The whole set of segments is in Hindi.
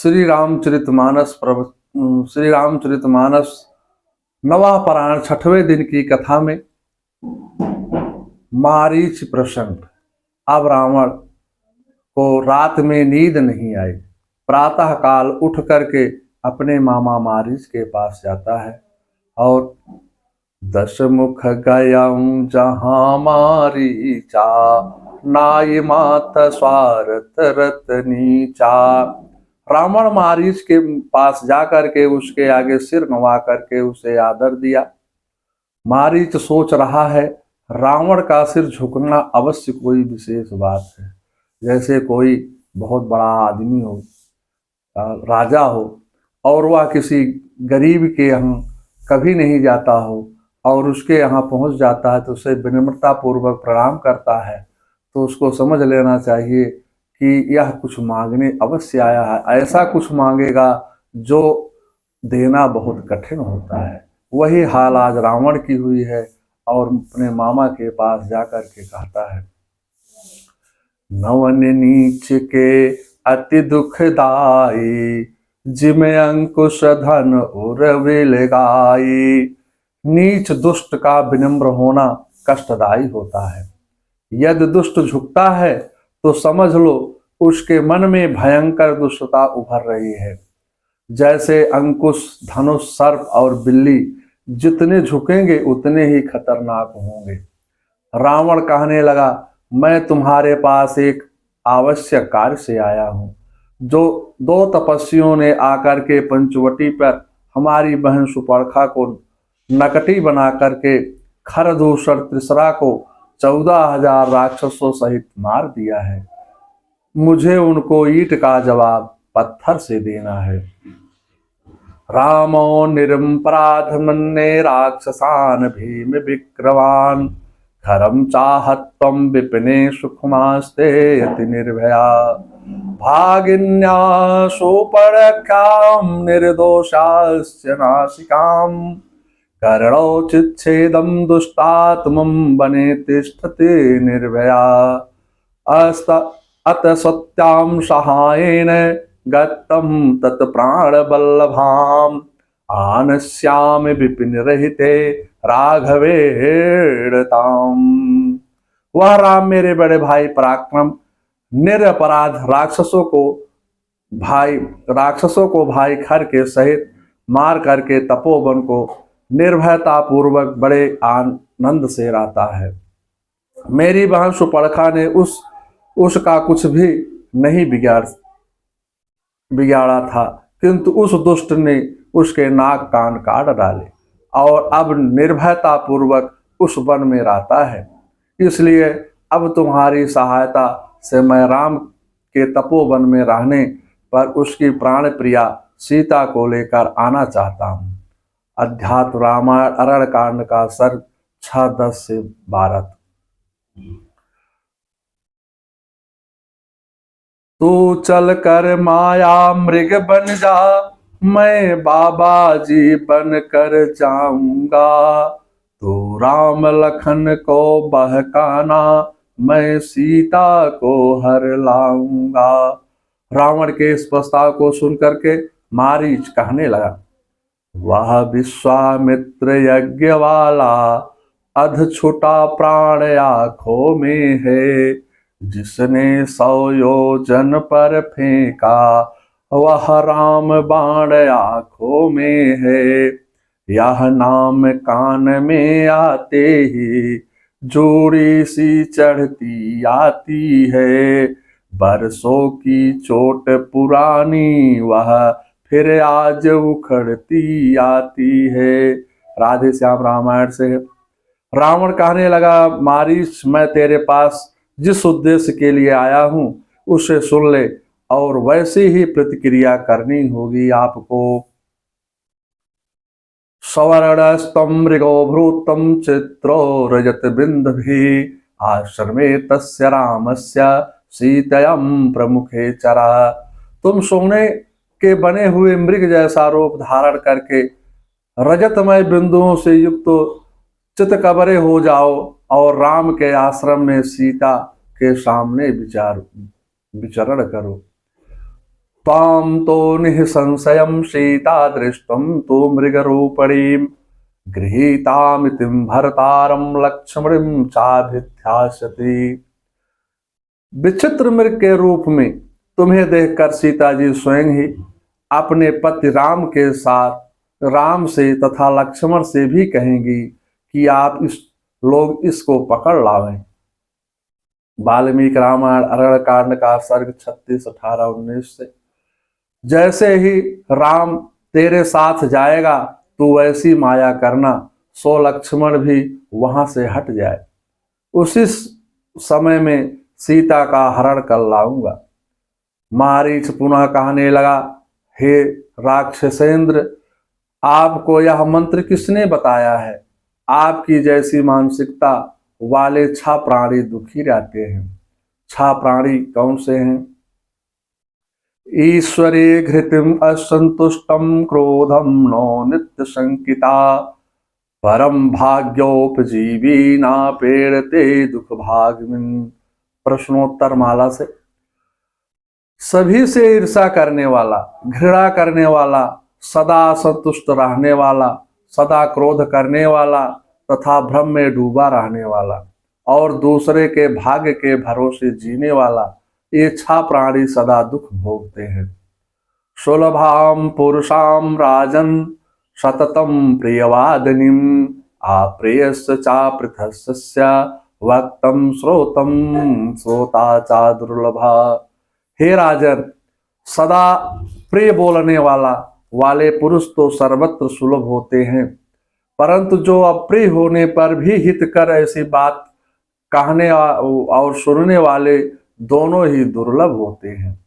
श्री रामचरितमानस नवा पारायण 6वें दिन की कथा में मारीच प्रसन्न। अब रावण को रात में नींद नहीं आई। प्रातः काल उठ करके अपने मामा मारीच के पास जाता है और 10 मुख गयं जहाँ मारीचा, नाय मात स्वार्थ रतनीचा। रावण मारीच के पास जाकर के उसके आगे सिर नवा करके उसे आदर दिया। मारीच सोच रहा है रावण का सिर झुकना अवश्य कोई विशेष बात है, जैसे कोई बहुत बड़ा आदमी हो, राजा हो, और वह किसी गरीब के यहाँ कभी नहीं जाता हो और उसके यहाँ पहुँच जाता है तो उसे विनम्रता पूर्वक प्रणाम करता है, तो उसको समझ लेना चाहिए कि यह कुछ मांगने अवश्य आया है। ऐसा कुछ मांगेगा जो देना बहुत कठिन होता है। वही हाल आज रावण की हुई है और अपने मामा के पास जाकर के कहता है, नवन नीच के अति दुखदाई, जिमें अंकुश धन उर्विल गाई। नीच दुष्ट का विनम्र होना कष्टदायी होता है। यदि दुष्ट झुकता है तो समझ लो उसके मन में भयंकर दुष्टता उभर रही है। जैसे अंकुश, धनुष, सर्प और बिल्ली जितने झुकेंगे उतने ही खतरनाक होंगे। रावण कहने लगा, मैं तुम्हारे पास एक आवश्यक कार्य से आया हूँ। जो 2 तपस्वियों ने आकर के पंचवटी पर हमारी बहन सुपर्णखा को नकटी बना करके खरदूषण त्रिसरा को 14,000 राक्षसों सहित मार दिया है। मुझे उनको ईंट का जवाब पत्थर से देना है। रामो निरपराध मन्ये राक्षसान भीम विक्रवान, खरम चाहत्वं विपिने सुखमास्ते अति निर्भया। भागिन्या शूर्पणखां निर्दोषाश्च नासिकां, कर्णौ दुष्टात्मं वने तिष्ठति निर्भया। अत सत्यां सहायेन गतं तत् प्राणवल्लभाम्, आनस्यामि विपिन रहिते राघवेणताम्। वह राम मेरे बड़े भाई पराक्रम निरपराध राक्षसों को भाई खर के सहित मार करके तपोवन को निर्भयता पूर्वक बड़े आनंद से रहता है। मेरी बहन सुपर्णखा ने उसका कुछ भी नहीं बिगाड़ा था, किंतु उस दुष्ट ने उसके नाक कान काट डाले और अब निर्भयता पूर्वक उस वन में रहता है। इसलिए अब तुम्हारी सहायता से मैं राम के तपोवन में रहने पर उसकी प्राण प्रिया सीता को लेकर आना चाहता हूँ। अध्यात्म रामायण अरण्य कांड का सर्ग 6-10 से 12। तू चल कर माया मृग बन जा, मैं बाबा जी बन कर जाऊंगा। तू राम लखन को बहकाना, मैं सीता को हर लाऊंगा। रावण के इस प्रस्ताव को सुनकर के मारीच कहने लगा, वह विश्वामित्र यज्ञ वाला अध छुटा प्राण आँखों में है। जिसने 100 योजन पर फेंका, वह राम बाण आँखों में है। यह नाम कान में आते ही जोड़ी सी चढ़ती आती है। बरसों की चोट पुरानी वह फिर आज उखड़ती आती है। राधे श्याम रामायण से। रावण कहने लगा, मारीच, मैं तेरे पास जिस उद्देश्य के लिए आया हूं उसे सुन ले और वैसी ही प्रतिक्रिया करनी होगी आपको। सवर्णस्तम मृगो भ्रूतम चित्रो रजत बिंदभि, आश्रमे तस्य रामस्य सीतयं प्रमुखे चरा। तुम सोने के बने हुए मृग जैसा रूप धारण करके रजतमय बिंदुओं से युक्त चितकबरे हो जाओ और राम के आश्रम में सीता के सामने विचरण करो। त्वां तो निःसंशयं सीता दृष्टं तु मृगरूपिणीं गृहीतामिति भर्तारं लक्ष्मणीं चाभिध्यास्यति। विचित्र मृग के रूप में तुम्हें देखकर सीता जी स्वयं ही अपने पति राम के साथ राम से तथा लक्ष्मण से भी कहेंगी कि आप लोग इसको पकड़ लावें। वाल्मीकि रामायण अरण्य कांड का सर्ग 36, 18, 19 से। जैसे ही राम तेरे साथ जाएगा तू वैसी माया करना, सो लक्ष्मण भी वहां से हट जाए। उसी समय में सीता का हरण कर लाऊंगा। मारीच पुनः कहने लगा, हे राक्षसेंद्र, आपको यह मंत्र किसने बताया है? आपकी जैसी मानसिकता वाले 6 प्राणी दुखी रहते हैं। 6 प्राणी कौन से हैं? ईश्वरे घृतिम असंतुष्टम क्रोधम नो नित्य संकिता परम भाग्योपजीवी ना पेड़ते दुख भागमिन। प्रश्नोत्तर माला से। सभी से ईर्षा करने वाला, घृणा करने वाला, सदा संतुष्ट रहने वाला, सदा क्रोध करने वाला तथा भ्रम में डूबा रहने वाला और दूसरे के भाग्य के भरोसे जीने वाला, ये 6 प्राणी सदा दुख भोगते हैं। सुलभाम पुरुषाम राजन सततम प्रियवादिनीम अप्रियस्य चा पृथस्य वक्तम श्रोतम श्रोता चा दुर्लभा। हे राजन, सदा प्रिय बोलने वाले पुरुष तो सर्वत्र सुलभ होते हैं, परंतु जो अप्रिय होने पर भी हित कर ऐसी बात कहने और सुनने वाले दोनों ही दुर्लभ होते हैं।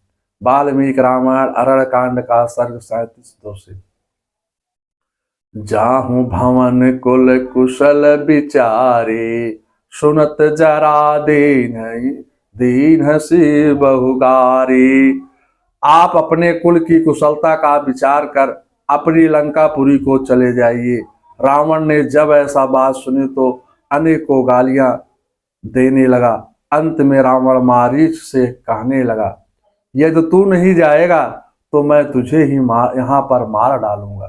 वाल्मीकि रामायण अरण्य कांड का सर्ग 37, 2 से। जाहु भवन कुल कुशल विचारे सुनत जरा दीन सी बहुगारी। आप अपने कुल की कुशलता का विचार कर अपनी लंकापुरी को चले जाइए। रावण ने जब ऐसा बात सुनी तो अनेकों गालियां देने लगा। अंत में रावण मारीच से कहने लगा, यदि तू नहीं जाएगा तो मैं तुझे ही यहाँ पर मार डालूंगा।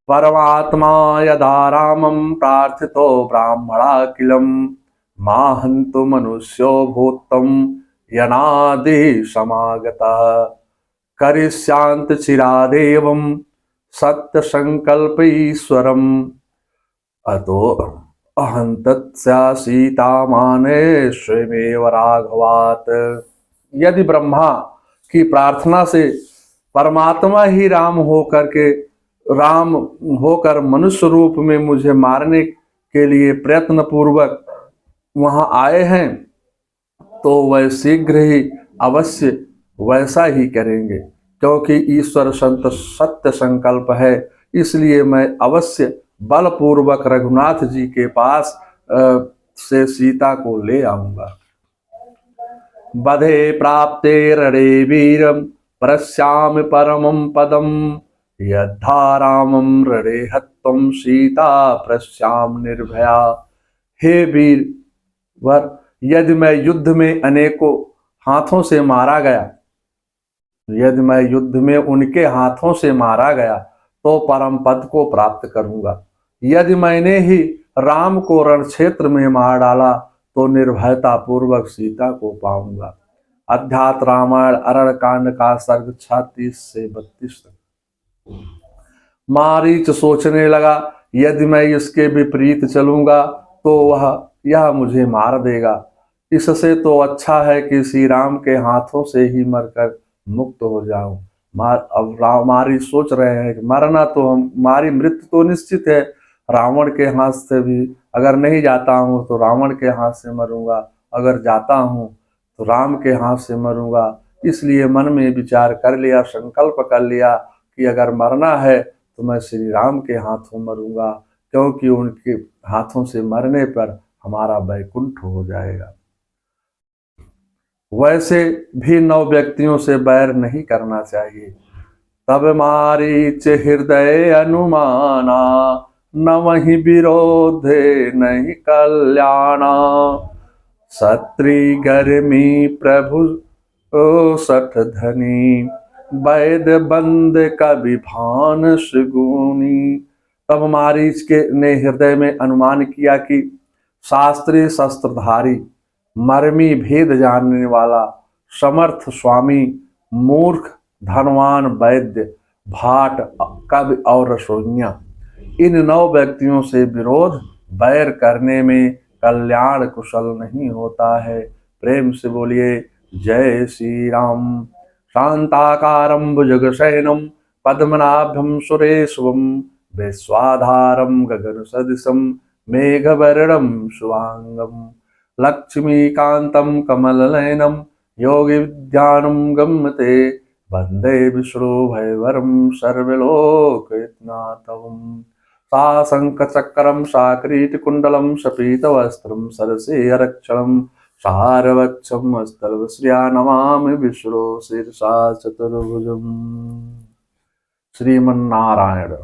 परमात्मा यदा रामं प्रार्थितो ब्राह्मणाखिलम् माहन्तु मनुष्यो भूतं यनादि समागतः करिष्यांत चिरादेवं सत्य संकल्प ईश्वरम अतो अहंतस्या सीता माने स्वयमेव राघवात। यदि ब्रह्मा की प्रार्थना से परमात्मा ही राम होकर मनुष्य रूप में मुझे मारने के लिए प्रयत्न पूर्वक वहां आए हैं तो वह शीघ्र ही अवश्य वैसा ही करेंगे, क्योंकि ईश्वर सत्य संकल्प है। इसलिए मैं अवश्य बलपूर्वक रघुनाथ जी के पास से सीता को ले आऊंगा। बधे प्राप्ते रणे वीरम प्रस्यामि परमं पदम यद्धा रामं रणे हत्वं सीता प्रस्याम निर्भया। हे वीर वर, यदि मैं युद्ध में अनेकों हाथों से मारा गया, यदि मैं युद्ध में उनके हाथों से मारा गया तो परम पद को प्राप्त करूंगा। यदि मैंने ही राम को रण क्षेत्र में मार डाला तो निर्भयता पूर्वक सीता को पाऊंगा। अध्यात्म रामायण अरण्य कांड का सर्ग 36 से 32 तक। मारीच सोचने लगा, यदि मैं इसके विपरीत चलूंगा तो यह मुझे मार देगा। इससे तो अच्छा है कि श्री राम के हाथों से ही मरकर मुक्त हो जाऊं। अब मारी सोच रहे हैं कि मरना तो हमारी मृत्यु तो निश्चित है। रावण के हाथ से भी अगर नहीं जाता हूं तो रावण के हाथ से मरूंगा, अगर जाता हूं तो राम के हाथ से मरूंगा। इसलिए मन में विचार कर लिया, संकल्प कर लिया कि अगर मरना है तो मैं श्री राम के हाथों मरूंगा, क्योंकि उनके हाथों से मरने पर हमारा वैकुंठ हो जाएगा। वैसे भी 9 व्यक्तियों से बैर नहीं करना चाहिए। तब मारीच हृदय अनुमाना न वही विरोधे नहीं कल्याणा। सत्री गर्मी प्रभु सठ धनी वैद्य बंद कवि भान सुगुनी। तब मारीच के ने हृदय में अनुमान किया कि शास्त्री शस्त्रधारी, मर्मी भेद जानने वाला, समर्थ स्वामी, मूर्ख धनवान वैद्य, भाट कवि और रसोइया, इन 9 व्यक्तियों से विरोध बैर करने में कल्याण कुशल नहीं होता है। प्रेम से बोलिए जय श्री राम। शांताकारं भुजगशयनं पद्मनाभं सुरेशं विश्वाधारं गगनसदृशं मेघवर्णं शुभांगं लक्ष्मीकान्तं कमलनयनं योगिविद्यानं गम्यते वन्दे विष्णुभयवरं सर्वलोकनाथं। साशङ्खचक्रं साकिरीटकुण्डलं शपीतवस्त्रं सरसीहरक्षणं सारवक्षम् हस्तलवश्रिया नमामि विष्णु शीर्षा चतुर्भुजम्। श्रीमन्नारायण।